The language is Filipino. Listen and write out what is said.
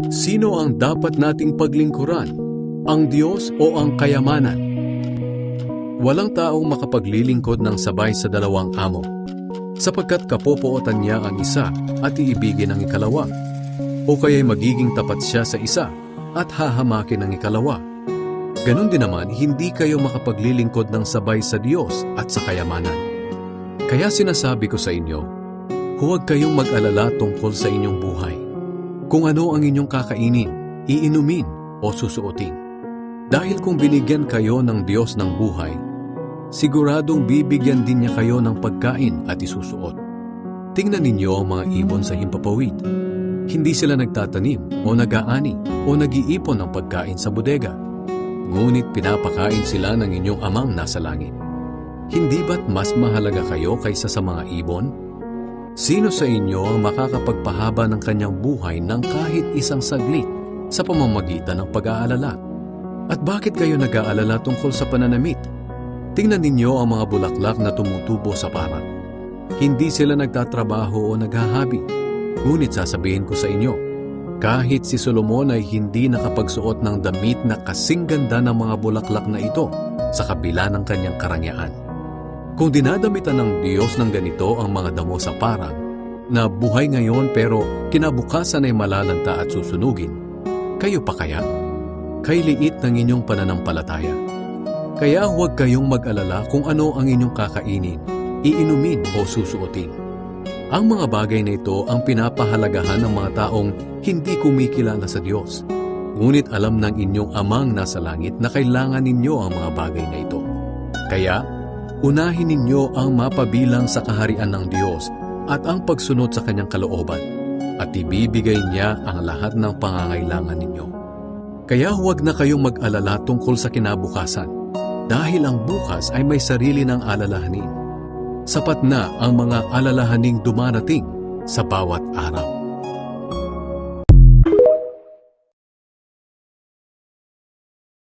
Sino ang dapat nating paglingkuran? Ang Diyos o ang kayamanan? Walang taong makapaglilingkod ng sabay sa dalawang amo, sapagkat kapopootan niya ang isa at iibigin ang ikalawa, o kaya'y magiging tapat siya sa isa at hahamakin ang ikalawa. Ganon din naman, hindi kayo makapaglilingkod ng sabay sa Diyos at sa kayamanan. Kaya sinasabi ko sa inyo, huwag kayong mag-alala tungkol sa inyong buhay, kung ano ang inyong kakainin, iinumin o susuotin. Dahil kung binigyan kayo ng Diyos ng buhay, siguradong bibigyan din niya kayo ng pagkain at isusuot. Tingnan ninyo ang mga ibon sa himpapawid. Hindi sila nagtatanim o nag-aani o nag-iipon ng pagkain sa bodega. Ngunit pinapakain sila ng inyong amang nasa langit. Hindi ba't mas mahalaga kayo kaysa sa mga ibon? Sino sa inyo ang makakapagpahaba ng kanyang buhay ng kahit isang saglit sa pamamagitan ng pag-aalala? At bakit kayo nag-aalala tungkol sa pananamit? Tingnan ninyo ang mga bulaklak na tumutubo sa parang. Hindi sila nagtatrabaho o naghahabi. Ngunit sasabihin ko sa inyo, kahit si Solomon ay hindi nakapagsuot ng damit na kasing ganda ng mga bulaklak na ito sa kabila ng kanyang karangyaan. Kung dinadamitan ng Diyos ng ganito ang mga damo sa parang, na buhay ngayon pero kinabukasan ay malalanta at susunugin, kayo pa kaya? Kay liit ng inyong pananampalataya. Kaya huwag kayong mag-alala kung ano ang inyong kakainin, iinumin o susuotin. Ang mga bagay na ito ang pinapahalagahan ng mga taong hindi kumikilala sa Diyos. Ngunit alam ng inyong amang nasa langit na kailangan ninyo ang mga bagay na ito. Kaya, unahin ninyo ang mapabilang sa kaharian ng Diyos at ang pagsunod sa kanyang kalooban, at ibibigay niya ang lahat ng pangangailangan ninyo. Kaya huwag na kayong mag-alala tungkol sa kinabukasan, dahil ang bukas ay may sarili ng alalahanin. Sapat na ang mga alalahaning dumarating sa bawat araw.